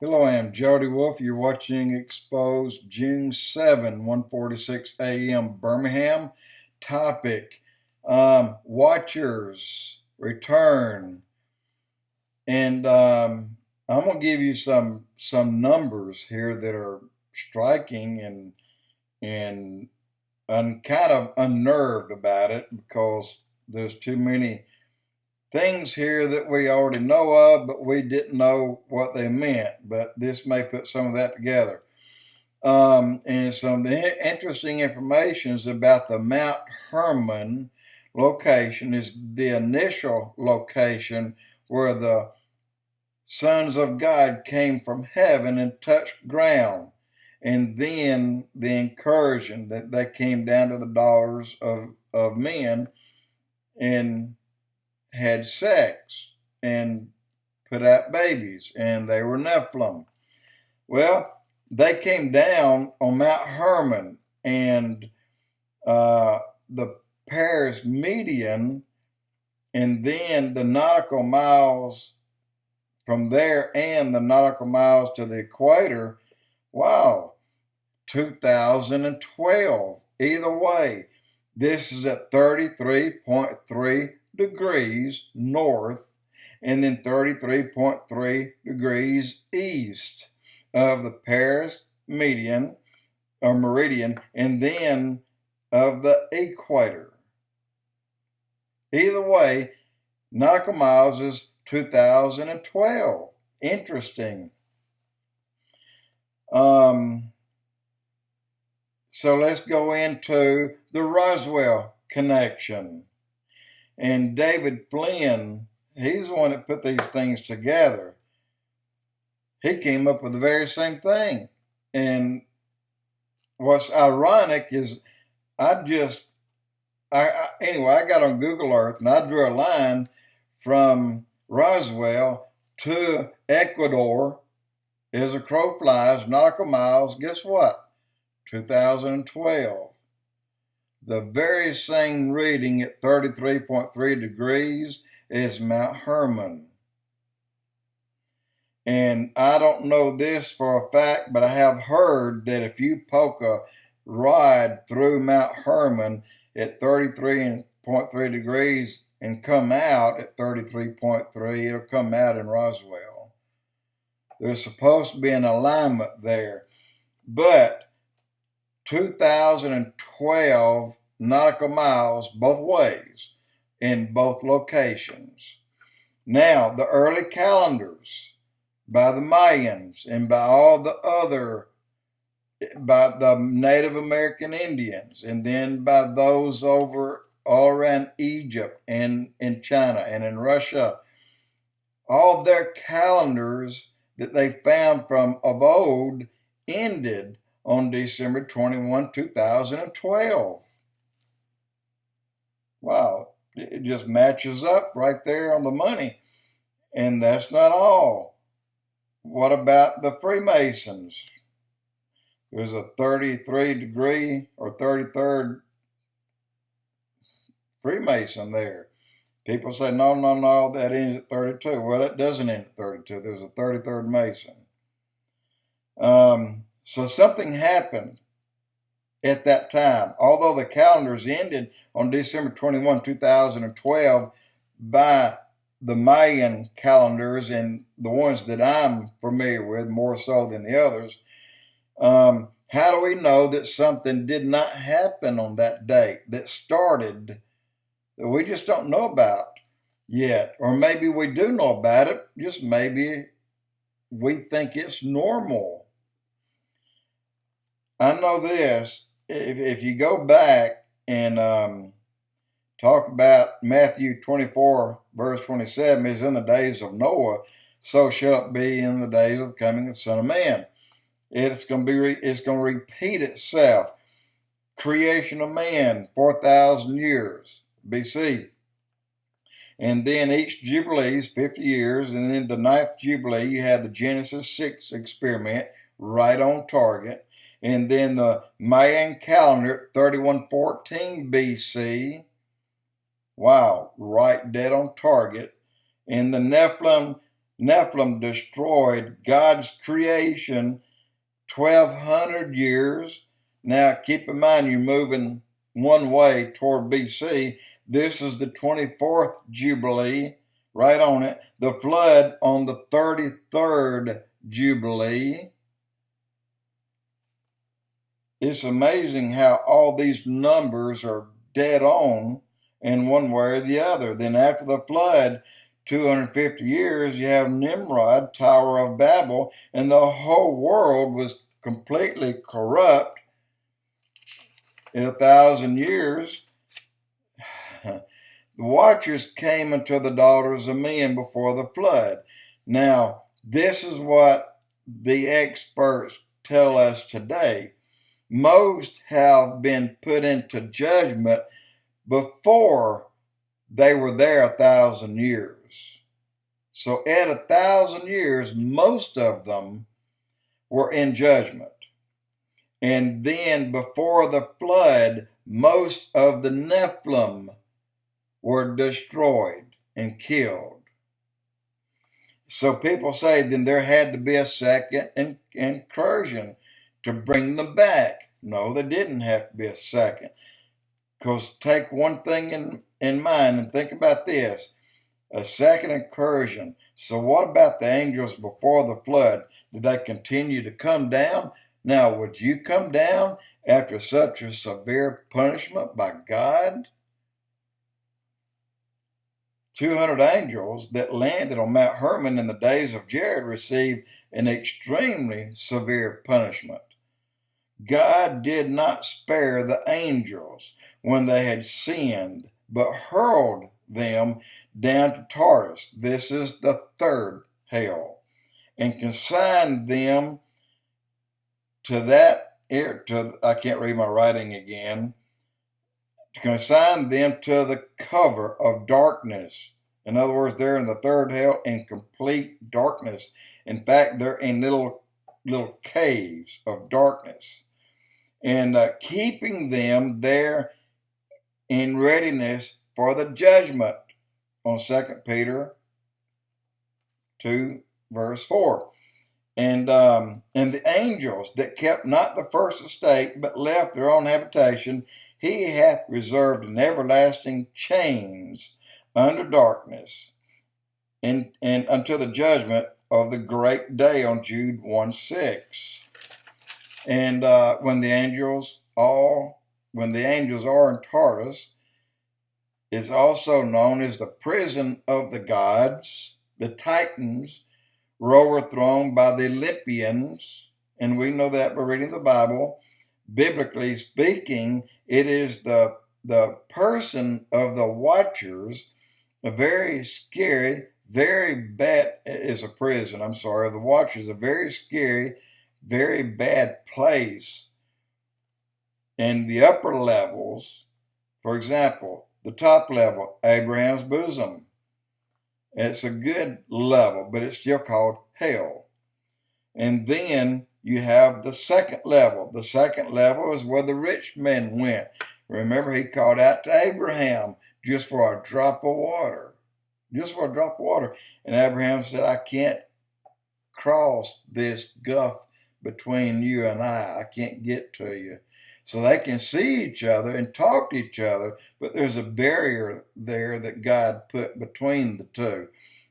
Hello, I am Jody Wolf. You're watching Expoz June 7, 1:46 a.m. Birmingham. Topic, Watchers Return. And I'm going to give you some numbers here that are striking, and I'm kind of unnerved about it because there's too many things here that we already know of, but we didn't know what they meant. But this may put some of that together. And some interesting information is about the Mount Hermon location. Is the initial location where the sons of God came from heaven and touched ground. And then the incursion that they came down to the daughters of men and had sex and put out babies, and they were Nephilim. Well, they came down on Mount Hermon, and the Paris Meridion, and then the nautical miles from there, and the nautical miles to the equator. Wow, 2012. Either way, this is at 33.3 degrees north and then 33.3 degrees east of the Paris median or meridian, and then of the equator. Either way, nautical miles is 2012. Interesting. So let's go into the Roswell connection. And David Flynn, he's the one that put these things together. He came up with the very same thing. And what's ironic is anyway, I got on Google Earth and I drew a line from Roswell to Equator as a crow flies, nautical miles. Guess what? 2012. The very same reading at 33.3 degrees is Mount Hermon. And I don't know this for a fact, but I have heard that if you poke a rod through Mount Hermon at 33.3 degrees and come out at 33.3, it'll come out in Roswell. There's supposed to be an alignment there. But 2012 nautical miles both ways in both locations. Now, the early calendars by the Mayans and by the Native American Indians, and then by those over all around Egypt and in China and in Russia, all their calendars that they found from of old ended on December 21, 2012. Wow, it just matches up right there on the money. And that's not all. What about the Freemasons? There's a 33 degree or 33rd Freemason there. People say, no, that ends at 32. Well, it doesn't end at 32. There's a 33rd Mason. So something happened at that time. Although the calendars ended on December 21, 2012 by the Mayan calendars and the ones that I'm familiar with more so than the others, how do we know that something did not happen on that date that started that we just don't know about yet? Or maybe we do know about it, just maybe we think it's normal. I know this, if you go back and talk about Matthew 24, verse 27, is in the days of Noah, so shall it be in the days of the coming of the Son of Man. It's going to repeat itself. Creation of man, 4,000 years BC. And then each Jubilee is 50 years. And then the ninth Jubilee, you have the Genesis 6 experiment, right on target. And then the Mayan calendar at 3114 BC. Wow, right dead on target. And the Nephilim Nephilim destroyed God's creation 1,200 years. Now, keep in mind, you're moving one way toward BC. This is the 24th Jubilee, right on it. The flood on the 33rd Jubilee. It's amazing how all these numbers are dead on in one way or the other. Then after the flood, 250 years, you have Nimrod, Tower of Babel, and the whole world was completely corrupt. In 1,000 years, the watchers came unto the daughters of men before the flood. Now, this is what the experts tell us today. Most have been put into judgment before they were there 1,000 years. So at 1,000 years, most of them were in judgment. And then before the flood, most of the Nephilim were destroyed and killed. So people say then there had to be a second incursion to bring them back. No, there didn't have to be a second. Because take one thing in mind and think about this. A second incursion. So what about the angels before the flood? Did they continue to come down? Now, would you come down after such a severe punishment by God? 200 angels that landed on Mount Hermon in the days of Jared received an extremely severe punishment. God did not spare the angels when they had sinned, but hurled them down to Tartarus. This is the third hell, and consigned them I can't read my writing again, to consign them to the cover of darkness. In other words, they're in the third hell in complete darkness. In fact, they're in little caves of darkness, and keeping them there in readiness for the judgment on 2 Peter 2, verse 4. And the angels that kept not the first estate, but left their own habitation, he hath reserved in everlasting chains under darkness, and unto the judgment of the great day on Jude 1:6. And when the angels are in Tartarus, is also known as the prison of the gods. The Titans were overthrown by the Olympians, and we know that by reading the Bible. Biblically speaking, it is the person of the watchers, a very scary, very bad, is a prison, I'm sorry, the watchers, a very scary, very bad place. And the upper levels, for example, the top level, Abraham's bosom. It's a good level, but it's still called hell. And then you have the second level. The second level is where the rich man went. Remember, he called out to Abraham just for a drop of water. Just for a drop of water. And Abraham said, I can't cross this gulf between you and I can't get to you. So they can see each other and talk to each other, but there's a barrier there that God put between the two.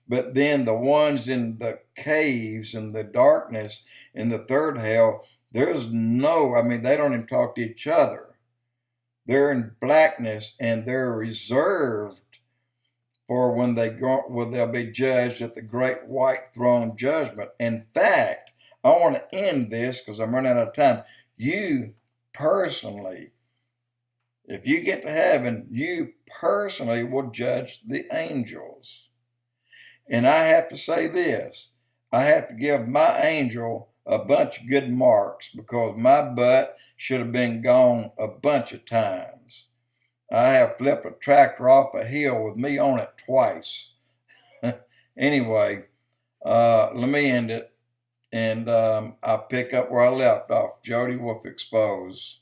But then the ones in the caves and the darkness in the third hell, they don't even talk to each other. They're in blackness, and they're reserved for when they'll be judged at the great white throne judgment. In fact, I want to end this because I'm running out of time. You personally, if you get to heaven, you personally will judge the angels. And I have to say this, I have to give my angel a bunch of good marks because my butt should have been gone a bunch of times. I have flipped a tractor off a hill with me on it twice. Anyway, let me end it, and I'll pick up where I left off. Jody Wolf Expoz.